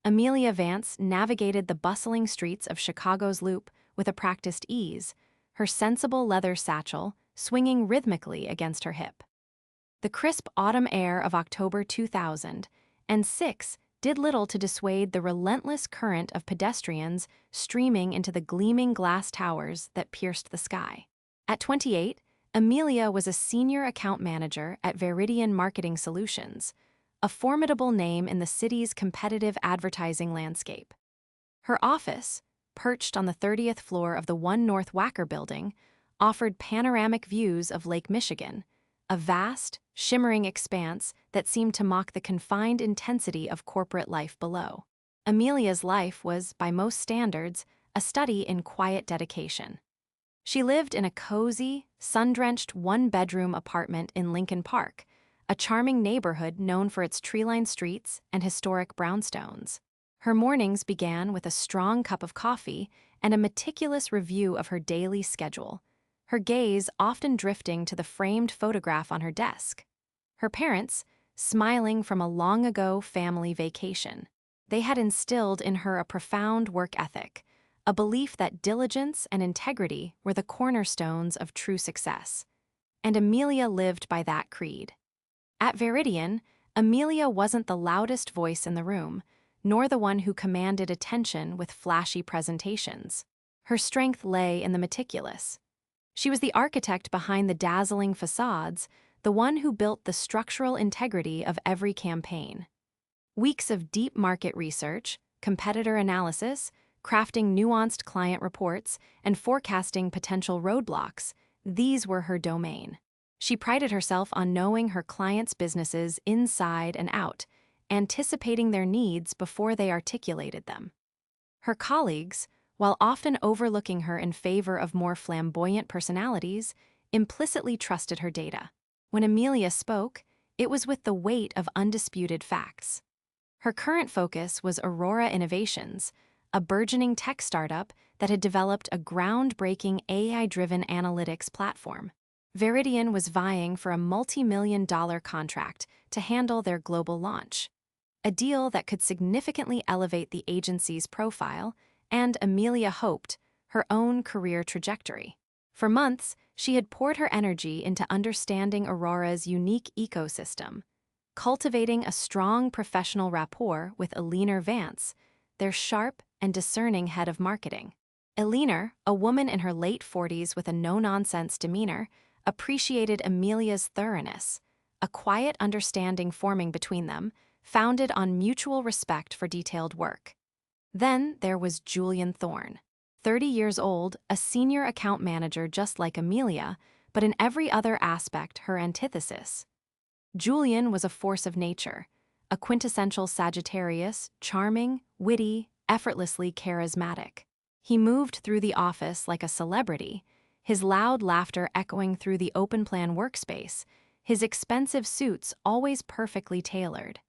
Amelia Vance navigated the bustling streets of Chicago's Loop with a practiced ease, her sensible leather satchel swinging rhythmically against her hip. The crisp autumn air of October 2006 did little to dissuade the relentless current of pedestrians streaming into the gleaming glass towers that pierced the sky. At 28, Amelia was a senior account manager at Veridian Marketing Solutions, a formidable name in the city's competitive advertising landscape. Her office, perched on the 30th floor of the One North Wacker building, offered panoramic views of Lake Michigan, a vast, shimmering expanse that seemed to mock the confined intensity of corporate life below. Amelia's life was, by most standards, a study in quiet dedication. She lived in a cozy, sun-drenched one-bedroom apartment in Lincoln Park, a charming neighborhood known for its tree-lined streets and historic brownstones. Her mornings began with a strong cup of coffee and a meticulous review of her daily schedule, her gaze often drifting to the framed photograph on her desk. Her parents, smiling from a long-ago family vacation. They had instilled in her a profound work ethic, a belief that diligence and integrity were the cornerstones of true success. And Amelia lived by that creed. At Veridian, Amelia wasn't the loudest voice in the room, nor the one who commanded attention with flashy presentations. Her strength lay in the meticulous. She was the architect behind the dazzling facades, the one who built the structural integrity of every campaign. Weeks of deep market research, competitor analysis, crafting nuanced client reports, and forecasting potential roadblocks, these were her domain. She prided herself on knowing her clients' businesses inside and out, anticipating their needs before they articulated them. Her colleagues, while often overlooking her in favor of more flamboyant personalities, implicitly trusted her data. When Amelia spoke, it was with the weight of undisputed facts. Her current focus was Aurora Innovations, a burgeoning tech startup that had developed a groundbreaking AI-driven analytics platform. Veridian was vying for a multi-million-dollar contract to handle their global launch, a deal that could significantly elevate the agency's profile and, Amelia hoped, her own career trajectory. For months, she had poured her energy into understanding Aurora's unique ecosystem, cultivating a strong professional rapport with Eleanor Vance, their sharp and discerning head of marketing. Eleanor, a woman in her late 40s with a no-nonsense demeanor, appreciated Amelia's thoroughness, a quiet understanding forming between them, founded on mutual respect for detailed work. Then there was Julian Thorne, 30 years old, a senior account manager just like Amelia, but in every other aspect her antithesis. Julian was a force of nature, a quintessential Sagittarius, charming, witty, effortlessly charismatic. He moved through the office like a celebrity, his loud laughter echoing through the open-plan workspace, his expensive suits always perfectly tailored.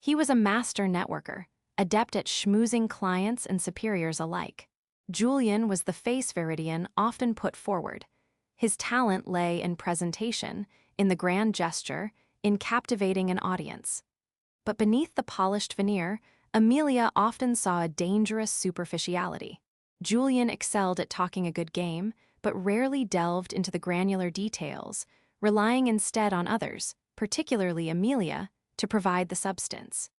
He was a master networker, adept at schmoozing clients and superiors alike. Julian was the face Veridian often put forward. His talent lay in presentation, in the grand gesture, in captivating an audience. But beneath the polished veneer, Amelia often saw a dangerous superficiality. Julian excelled at talking a good game, but rarely delved into the granular details, relying instead on others, particularly Amelia, to provide the substance.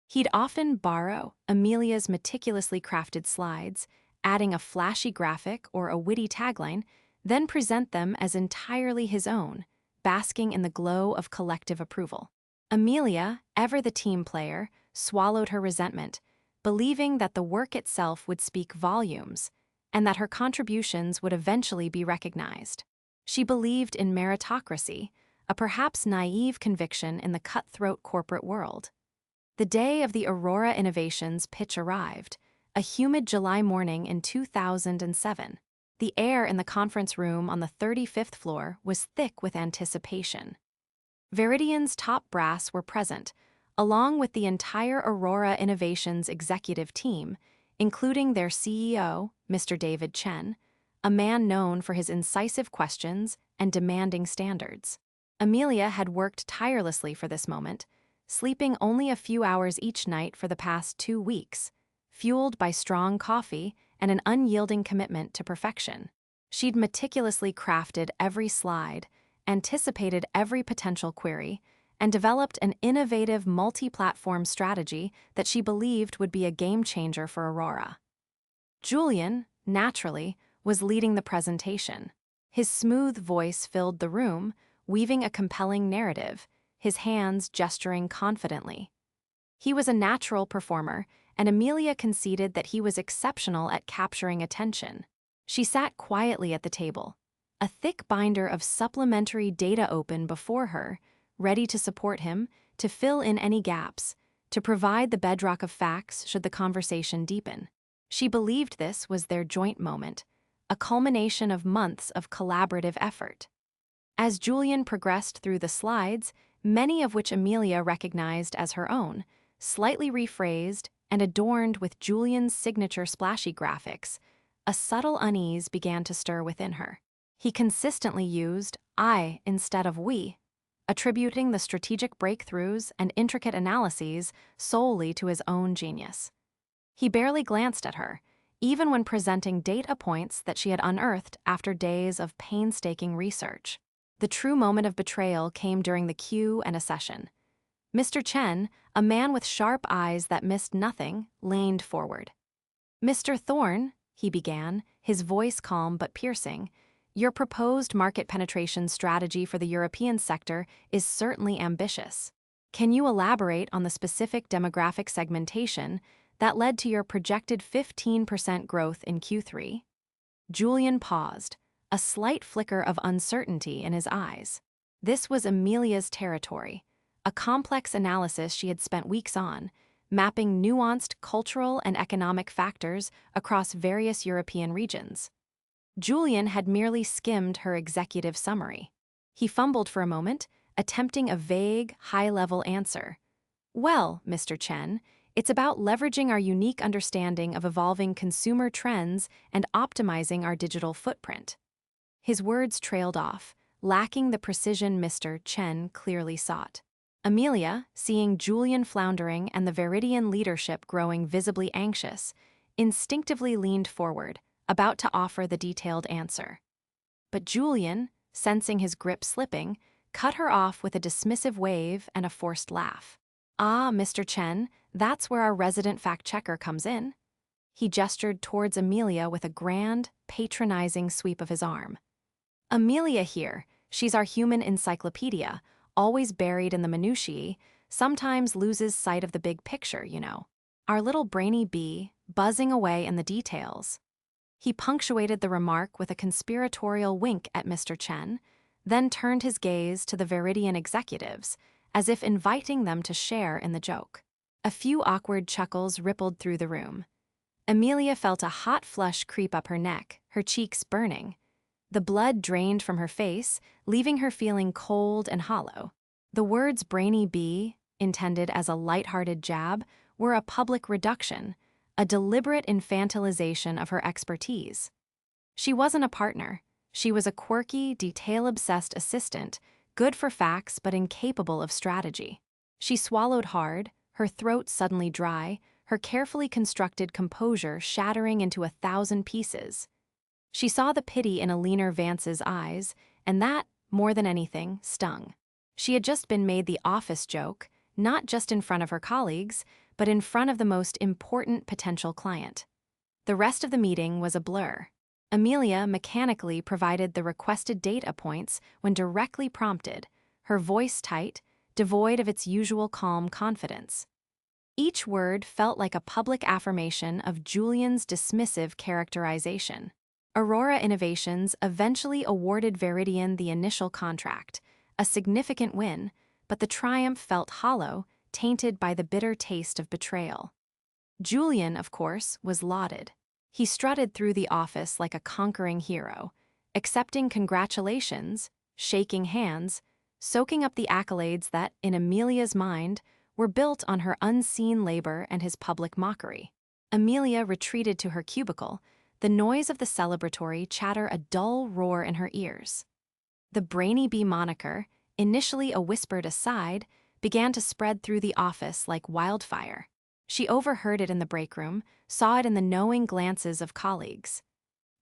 He'd often borrow Amelia's meticulously crafted slides, adding a flashy graphic or a witty tagline, then present them as entirely his own, basking in the glow of collective approval. Amelia, ever the team player, swallowed her resentment, believing that the work itself would speak volumes, and that her contributions would eventually be recognized. She believed in meritocracy, a perhaps naive conviction in the cutthroat corporate world. The day of the Aurora Innovations pitch arrived, a humid July morning in 2007. The air in the conference room on the 35th floor was thick with anticipation. Veridian's top brass were present, along with the entire Aurora Innovations executive team, including their CEO, Mr. David Chen, a man known for his incisive questions and demanding standards. Amelia had worked tirelessly for this moment, sleeping only a few hours each night for the past 2 weeks, fueled by strong coffee and an unyielding commitment to perfection. She'd meticulously crafted every slide, anticipated every potential query, and developed an innovative multi-platform strategy that she believed would be a game-changer for Aurora. Julian, naturally, was leading the presentation. His smooth voice filled the room, weaving a compelling narrative, his hands gesturing confidently. He was a natural performer, and Amelia conceded that he was exceptional at capturing attention. She sat quietly at the table, a thick binder of supplementary data open before her, ready to support him, to fill in any gaps, to provide the bedrock of facts should the conversation deepen. She believed this was their joint moment, a culmination of months of collaborative effort. As Julian progressed through the slides, many of which Amelia recognized as her own, slightly rephrased and adorned with Julian's signature splashy graphics, a subtle unease began to stir within her. He consistently used I instead of we, attributing the strategic breakthroughs and intricate analyses solely to his own genius. He barely glanced at her, even when presenting data points that she had unearthed after days of painstaking research. The true moment of betrayal came during the Q&A session. Mr. Chen, a man with sharp eyes that missed nothing, leaned forward. "Mr. Thorne," he began, his voice calm but piercing, "your proposed market penetration strategy for the European sector is certainly ambitious. Can you elaborate on the specific demographic segmentation that led to your projected 15% growth in Q3? Julian paused, a slight flicker of uncertainty in his eyes. This was Amelia's territory, a complex analysis she had spent weeks on, mapping nuanced cultural and economic factors across various European regions. Julian had merely skimmed her executive summary. He fumbled for a moment, attempting a vague, high-level answer. "Well, Mr. Chen, it's about leveraging our unique understanding of evolving consumer trends and optimizing our digital footprint." His words trailed off, lacking the precision Mr. Chen clearly sought. Amelia, seeing Julian floundering and the Viridian leadership growing visibly anxious, instinctively leaned forward, about to offer the detailed answer. But Julian, sensing his grip slipping, cut her off with a dismissive wave and a forced laugh. "Ah, Mr. Chen, that's where our resident fact-checker comes in." He gestured towards Amelia with a grand, patronizing sweep of his arm. "Amelia here, she's our human encyclopedia, always buried in the minutiae, sometimes loses sight of the big picture, you know. Our little brainy bee, buzzing away in the details." He punctuated the remark with a conspiratorial wink at Mr. Chen, then turned his gaze to the Viridian executives, as if inviting them to share in the joke. A few awkward chuckles rippled through the room. Amelia felt a hot flush creep up her neck, her cheeks burning. The blood drained from her face, leaving her feeling cold and hollow. The words brainy bee, intended as a light-hearted jab, were a public reduction, a deliberate infantilization of her expertise. She wasn't a partner. She was a quirky, detail-obsessed assistant, good for facts but incapable of strategy. She swallowed hard, her throat suddenly dry, her carefully constructed composure shattering into 1,000 pieces. She saw the pity in Alina Vance's eyes, and that, more than anything, stung. She had just been made the office joke, not just in front of her colleagues, but in front of the most important potential client. The rest of the meeting was a blur. Amelia mechanically provided the requested data points when directly prompted, her voice tight, devoid of its usual calm confidence. Each word felt like a public affirmation of Julian's dismissive characterization. Aurora Innovations eventually awarded Viridian the initial contract, a significant win, but the triumph felt hollow, tainted by the bitter taste of betrayal. Julian, of course, was lauded. He strutted through the office like a conquering hero, accepting congratulations, shaking hands, soaking up the accolades that, in Amelia's mind, were built on her unseen labor and his public mockery. Amelia retreated to her cubicle, the noise of the celebratory chatter a dull roar in her ears. The Brainy Bee moniker, initially a whispered aside, began to spread through the office like wildfire. She overheard it in the break room, saw it in the knowing glances of colleagues.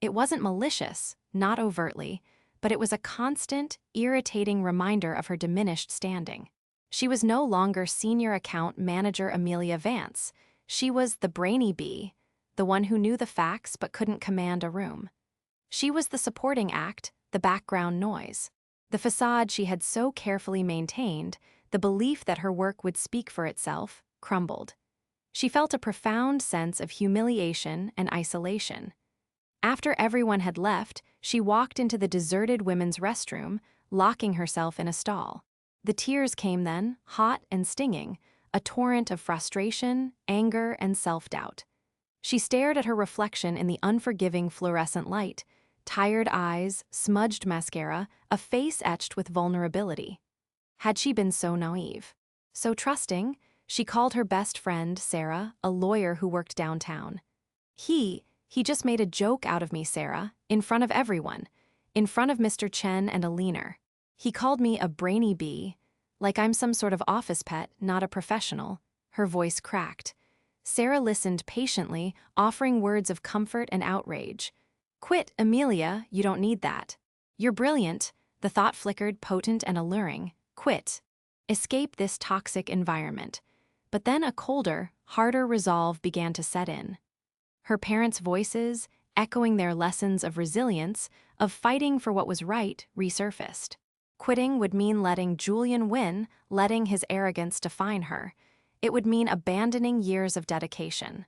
It wasn't malicious, not overtly, but it was a constant, irritating reminder of her diminished standing. She was no longer senior account manager Amelia Vance. She was the brainy bee, the one who knew the facts but couldn't command a room. She was the supporting act, the background noise. The facade she had so carefully maintained, the belief that her work would speak for itself, crumbled. She felt a profound sense of humiliation and isolation. After everyone had left, she walked into the deserted women's restroom, locking herself in a stall. The tears came then, hot and stinging, a torrent of frustration, anger, and self-doubt. She stared at her reflection in the unforgiving fluorescent light, tired eyes, smudged mascara, a face etched with vulnerability. Had she been so naive, so trusting? She called her best friend, Sarah, a lawyer who worked downtown. He just made a joke out of me, Sarah, in front of everyone, in front of Mr. Chen and a leaner. He called me a brainy bee, like I'm some sort of office pet, not a professional. Her voice cracked. Sarah listened patiently, offering words of comfort and outrage. Quit, Amelia, you don't need that. You're brilliant, the thought flickered, potent and alluring. Quit. Escape this toxic environment. But then a colder, harder resolve began to set in. Her parents' voices, echoing their lessons of resilience, of fighting for what was right, resurfaced. Quitting would mean letting Julian win, letting his arrogance define her. It would mean abandoning years of dedication.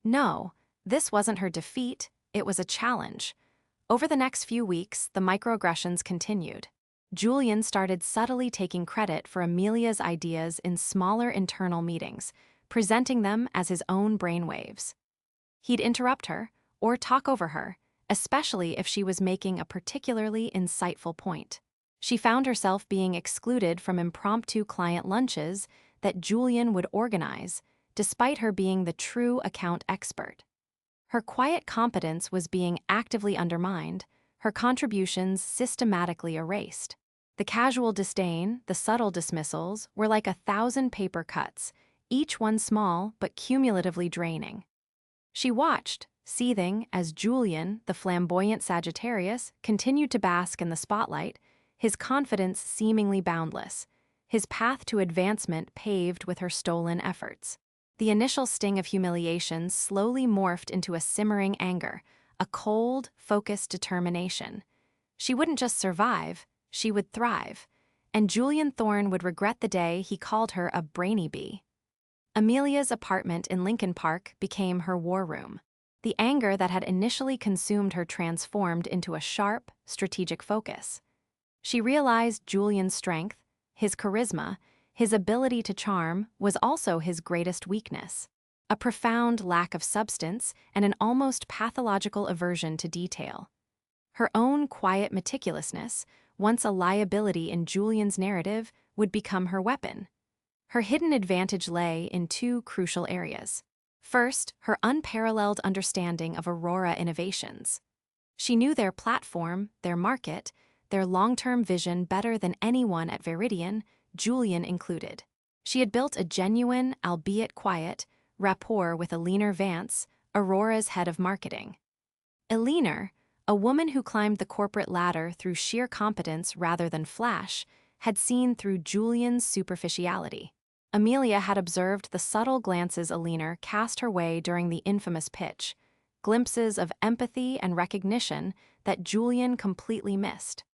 No, this wasn't her defeat, it was a challenge. Over the next few weeks, the microaggressions continued. Julian started subtly taking credit for Amelia's ideas in smaller internal meetings, presenting them as his own brainwaves. He'd interrupt her, or talk over her, especially if she was making a particularly insightful point. She found herself being excluded from impromptu client lunches that Julian would organize, despite her being the true account expert. Her quiet competence was being actively undermined, her contributions systematically erased. The casual disdain, the subtle dismissals, were like 1,000 paper cuts, each one small but cumulatively draining. She watched, seething, as Julian, the flamboyant Sagittarius, continued to bask in the spotlight, his confidence seemingly boundless, his path to advancement paved with her stolen efforts. The initial sting of humiliation slowly morphed into a simmering anger, a cold, focused determination. She wouldn't just survive, she would thrive, and Julian Thorne would regret the day he called her a brainy bee. Amelia's apartment in Lincoln Park became her war room. The anger that had initially consumed her transformed into a sharp, strategic focus. She realized Julian's strength, his charisma, his ability to charm, was also his greatest weakness. A profound lack of substance and an almost pathological aversion to detail. Her own quiet meticulousness, once a liability in Julian's narrative, would become her weapon. Her hidden advantage lay in two crucial areas. First, her unparalleled understanding of Aurora innovations. She knew their platform, their market, their long-term vision better than anyone at Veridian, Julian included. She had built a genuine, albeit quiet, rapport with Amelia Vance, Aurora's head of marketing. Amelia, a woman who climbed the corporate ladder through sheer competence rather than flash, had seen through Julian's superficiality. Amelia had observed the subtle glances Amelia cast her way during the infamous pitch, glimpses of empathy and recognition that Julian completely missed.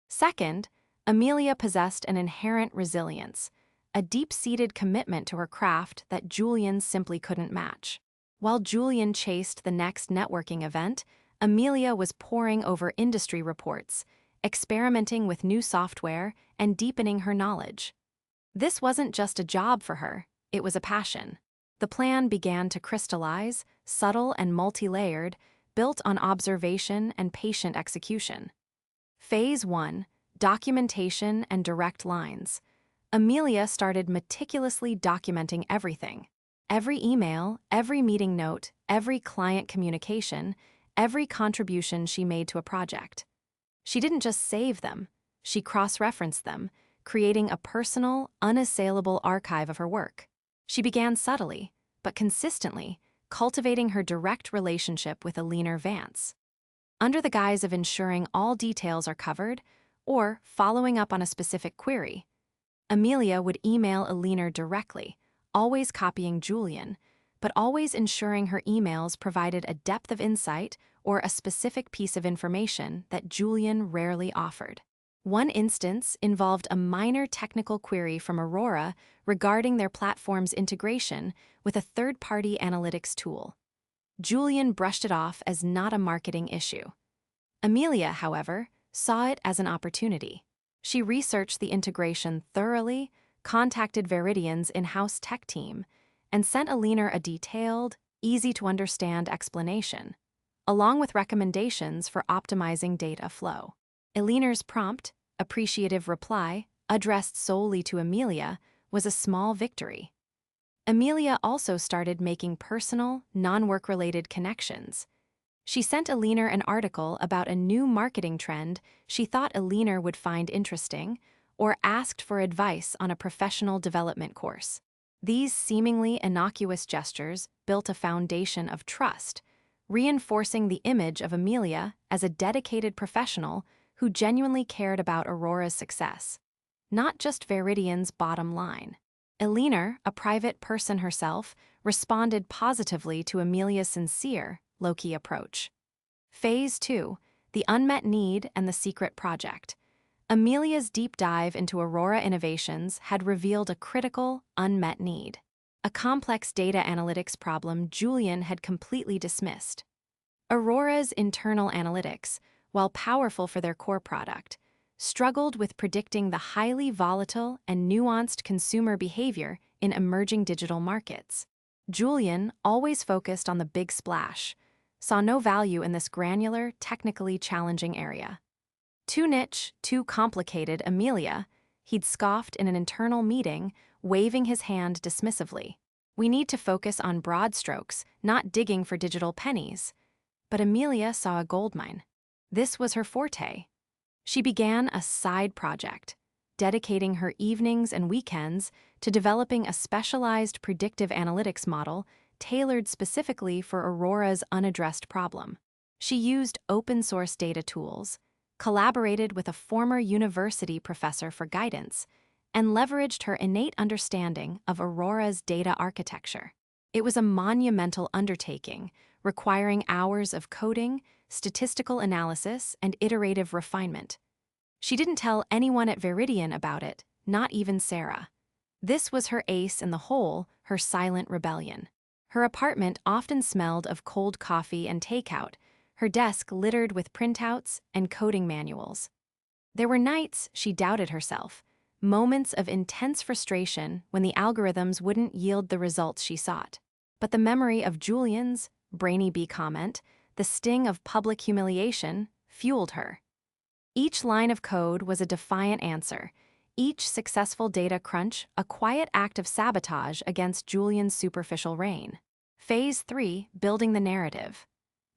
Second, Amelia possessed an inherent resilience, a deep-seated commitment to her craft that Julian simply couldn't match. While Julian chased the next networking event, Amelia was poring over industry reports, experimenting with new software, and deepening her knowledge. This wasn't just a job for her, it was a passion. The plan began to crystallize, subtle and multi-layered, built on observation and patient execution. Phase 1, documentation and direct lines. Amelia started meticulously documenting everything. Every email, every meeting note, every client communication, every contribution she made to a project. She didn't just save them, she cross-referenced them, creating a personal, unassailable archive of her work. She began subtly, but consistently, cultivating her direct relationship with Alina Vance. Under the guise of ensuring all details are covered, or following up on a specific query, Amelia would email Alina directly, always copying Julian, but always ensuring her emails provided a depth of insight or a specific piece of information that Julian rarely offered. One instance involved a minor technical query from Aurora regarding their platform's integration with a third-party analytics tool. Julian brushed it off as not a marketing issue. Amelia, however, saw it as an opportunity. She researched the integration thoroughly, contacted Veridian's in-house tech team, and sent Alina a detailed, easy-to-understand explanation, along with recommendations for optimizing data flow. Alina's prompt, appreciative reply, addressed solely to Amelia, was a small victory. Amelia also started making personal, non-work-related connections. She sent Alina an article about a new marketing trend she thought Alina would find interesting, or asked for advice on a professional development course. These seemingly innocuous gestures built a foundation of trust, reinforcing the image of Amelia as a dedicated professional who genuinely cared about Aurora's success, not just Veridian's bottom line. Alina, a private person herself, responded positively to Amelia's sincere, low-key approach. Phase 2, the unmet need and the secret project. Amelia's deep dive into Aurora innovations had revealed a critical, unmet need, a complex data analytics problem Julian had completely dismissed. Aurora's internal analytics, while powerful for their core product, struggled with predicting the highly volatile and nuanced consumer behavior in emerging digital markets. Julian, always focused on the big splash, saw no value in this granular, technically challenging area. Too niche, too complicated, Amelia, he'd scoffed in an internal meeting, waving his hand dismissively. We need to focus on broad strokes, not digging for digital pennies. But Amelia saw a goldmine. This was her forte. She began a side project, dedicating her evenings and weekends to developing a specialized predictive analytics model tailored specifically for Aurora's unaddressed problem. She used open-source data tools, collaborated with a former university professor for guidance, and leveraged her innate understanding of Aurora's data architecture. It was a monumental undertaking, requiring hours of coding, statistical analysis, and iterative refinement. She didn't tell anyone at Veridian about it, not even Sarah. This was her ace in the hole, her silent rebellion. Her apartment often smelled of cold coffee and takeout, her desk littered with printouts and coding manuals. There were nights she doubted herself, moments of intense frustration when the algorithms wouldn't yield the results she sought. But the memory of Julian's brainy bee comment, the sting of public humiliation, fueled her. Each line of code was a defiant answer, each successful data crunch a quiet act of sabotage against Julian's superficial reign. Phase 3, building the narrative.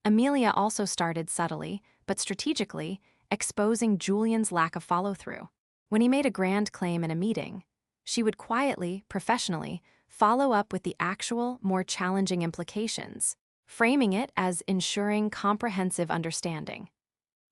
Amelia also started subtly, but strategically, exposing Julian's lack of follow-through. When he made a grand claim in a meeting, she would quietly, professionally, follow up with the actual, more challenging implications, framing it as ensuring comprehensive understanding.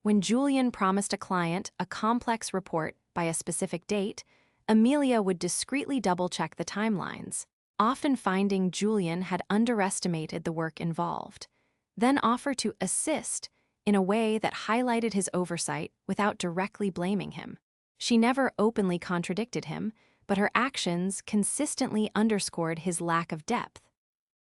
When Julian promised a client a complex report by a specific date, Amelia would discreetly double-check the timelines, often finding Julian had underestimated the work involved, then offer to assist in a way that highlighted his oversight without directly blaming him. She never openly contradicted him, but her actions consistently underscored his lack of depth.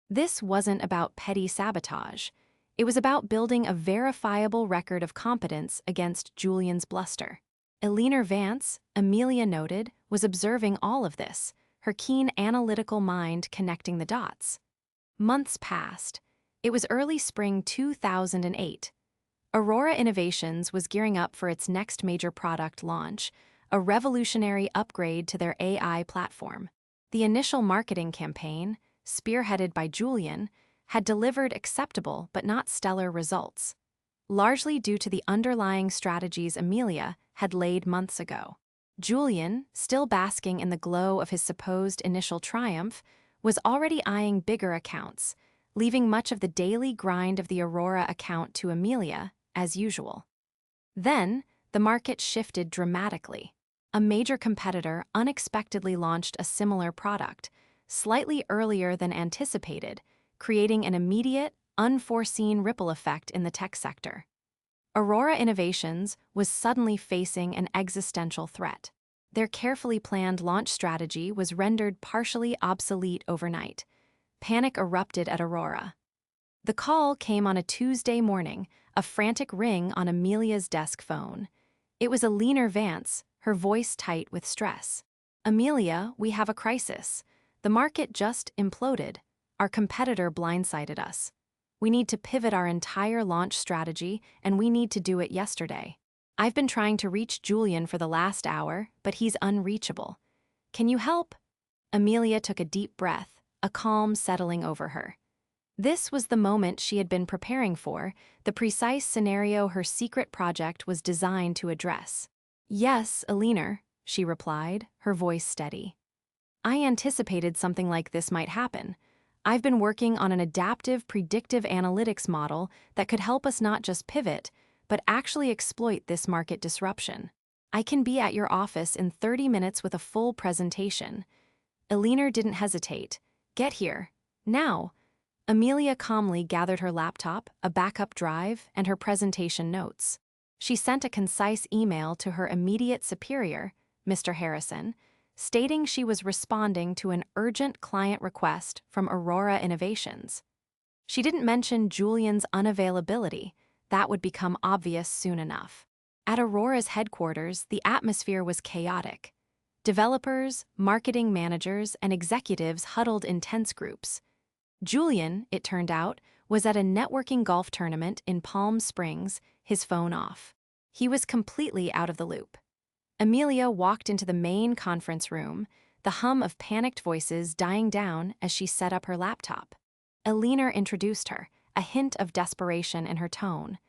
This wasn't about petty sabotage. It was about building a verifiable record of competence against Julian's bluster. Alina Vance, Amelia noted, was observing all of this, her keen analytical mind connecting the dots. Months passed. It was early spring 2008. Aurora Innovations was gearing up for its next major product launch, a revolutionary upgrade to their AI platform. The initial marketing campaign, spearheaded by Julian, had delivered acceptable but not stellar results, largely due to the underlying strategies Amelia had laid months ago. Julian, still basking in the glow of his supposed initial triumph, was already eyeing bigger accounts, leaving much of the daily grind of the Aurora account to Amelia, as usual. Then, the market shifted dramatically. A major competitor unexpectedly launched a similar product, slightly earlier than anticipated, creating an immediate, unforeseen ripple effect in the tech sector. Aurora Innovations was suddenly facing an existential threat. Their carefully planned launch strategy was rendered partially obsolete overnight. Panic erupted at Aurora. The call came on a Tuesday morning, a frantic ring on Amelia's desk phone. It was Eleanor Vance, her voice tight with stress. "Amelia, we have a crisis. The market just imploded. Our competitor blindsided us. We need to pivot our entire launch strategy, and we need to do it yesterday. I've been trying to reach Julian for the last hour, but he's unreachable. Can you help?" Amelia took a deep breath, a calm settling over her. This was the moment she had been preparing for, the precise scenario her secret project was designed to address. "Yes, Eleanor," she replied, her voice steady. "I anticipated something like this might happen. I've been working on an adaptive predictive analytics model that could help us not just pivot, but actually exploit this market disruption. I can be at your office in 30 minutes with a full presentation." Eleanor didn't hesitate. "Get here. Now." Amelia calmly gathered her laptop, a backup drive, and her presentation notes. She sent a concise email to her immediate superior, Mr. Harrison, stating she was responding to an urgent client request from Aurora Innovations. She didn't mention Julian's unavailability. That would become obvious soon enough. At Aurora's headquarters, the atmosphere was chaotic. Developers, marketing managers, and executives huddled in tense groups. Julian, it turned out, was at a networking golf tournament in Palm Springs, his phone off. He was completely out of the loop. Amelia walked into the main conference room, the hum of panicked voices dying down as she set up her laptop. Eleanor introduced her, a hint of desperation in her tone.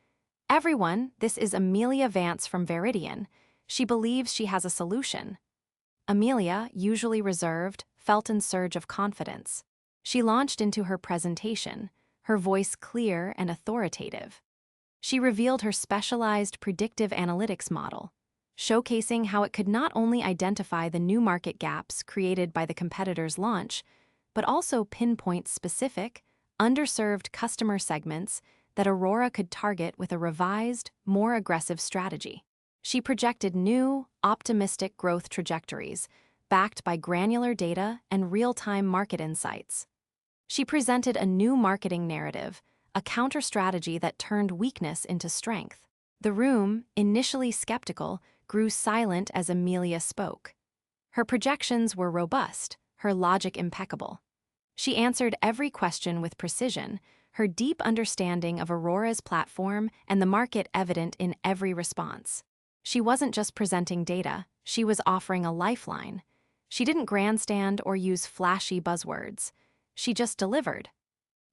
"Everyone, this is Amelia Vance from Veridian. She believes she has a solution." Amelia, usually reserved, felt a surge of confidence. She launched into her presentation, her voice clear and authoritative. She revealed her specialized predictive analytics model, showcasing how it could not only identify the new market gaps created by the competitor's launch, but also pinpoint specific, underserved customer segments that Aurora could target with a revised, more aggressive strategy. She projected new, optimistic growth trajectories, backed by granular data and real-time market insights. She presented a new marketing narrative, a counter-strategy that turned weakness into strength. The room, initially skeptical, grew silent as Amelia spoke. Her projections were robust, her logic impeccable. She answered every question with precision, her deep understanding of Aurora's platform and the market evident in every response. She wasn't just presenting data, she was offering a lifeline. She didn't grandstand or use flashy buzzwords. She just delivered.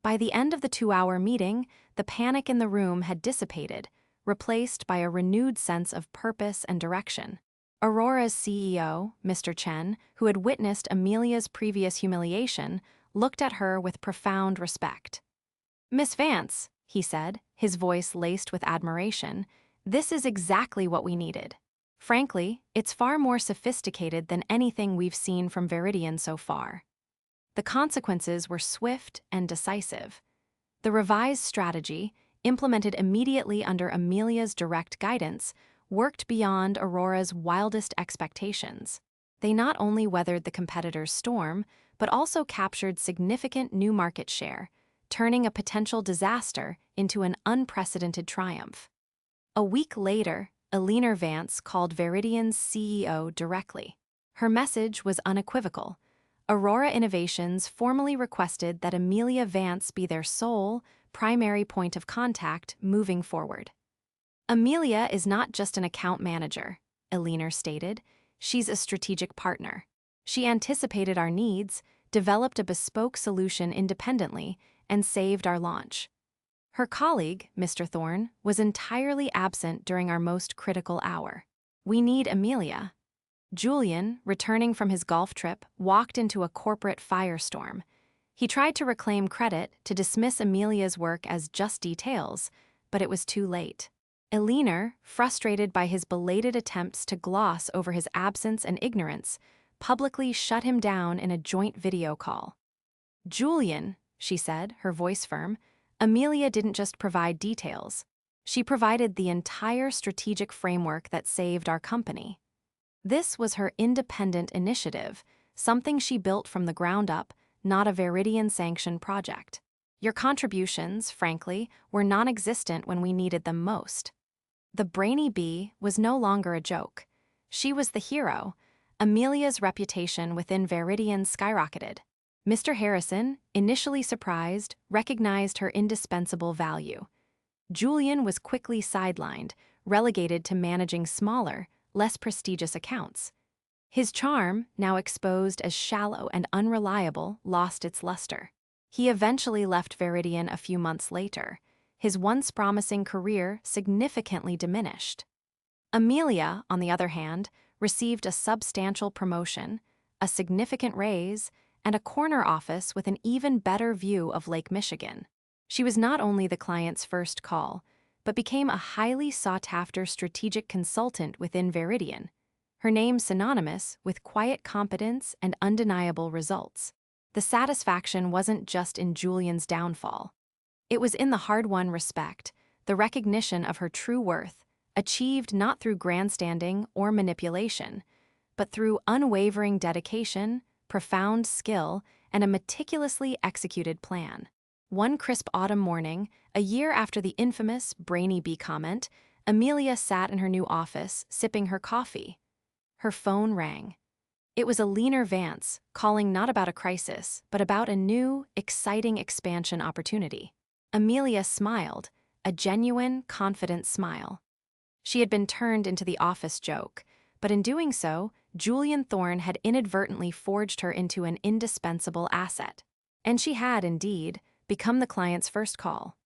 By the end of the 2-hour meeting, the panic in the room had dissipated, replaced by a renewed sense of purpose and direction. Aurora's CEO, Mr. Chen, who had witnessed Amelia's previous humiliation, looked at her with profound respect. "Miss Vance," he said, his voice laced with admiration, "this is exactly what we needed. Frankly, it's far more sophisticated than anything we've seen from Veridian so far." The consequences were swift and decisive. The revised strategy, implemented immediately under Amelia's direct guidance, worked beyond Aurora's wildest expectations. They not only weathered the competitor's storm, but also captured significant new market share, turning a potential disaster into an unprecedented triumph. A week later, Eleanor Vance called Veridian's CEO directly. Her message was unequivocal. Aurora Innovations formally requested that Amelia Vance be their sole, primary point of contact moving forward. "Amelia is not just an account manager," Eleanor stated. "She's a strategic partner. She anticipated our needs, developed a bespoke solution independently, and saved our launch." Her colleague, Mr. Thorne, was entirely absent during our most critical hour. "We need Amelia." Julian, returning from his golf trip, walked into a corporate firestorm. He tried to reclaim credit, to dismiss Amelia's work as just details, but it was too late. Eleanor, frustrated by his belated attempts to gloss over his absence and ignorance, publicly shut him down in a joint video call. "Julian," she said, her voice firm, "Amelia didn't just provide details. She provided the entire strategic framework that saved our company. This was her independent initiative, something she built from the ground up, not a Viridian-sanctioned project. Your contributions, frankly, were non-existent when we needed them most." The brainy bee was no longer a joke. She was the hero. Amelia's reputation within Viridian skyrocketed. Mr. Harrison, initially surprised, recognized her indispensable value. Julian was quickly sidelined, relegated to managing smaller, less prestigious accounts. His charm, now exposed as shallow and unreliable, lost its luster. He eventually left Viridian a few months later, his once promising career significantly diminished. Amelia, on the other hand, received a substantial promotion, a significant raise, and a corner office with an even better view of Lake Michigan. She was not only the client's first call, but became a highly sought-after strategic consultant within Viridian, her name synonymous with quiet competence and undeniable results. The satisfaction wasn't just in Julian's downfall. It was in the hard-won respect, the recognition of her true worth, achieved not through grandstanding or manipulation, but through unwavering dedication, profound skill, and a meticulously executed plan. One crisp autumn morning, a year after the infamous brainy bee comment, Amelia sat in her new office, sipping her coffee. Her phone rang. It was Eleanor Vance, calling not about a crisis, but about a new, exciting expansion opportunity. Amelia smiled, a genuine, confident smile. She had been turned into the office joke, but in doing so, Julian Thorne had inadvertently forged her into an indispensable asset. And she had, indeed, become the client's first call.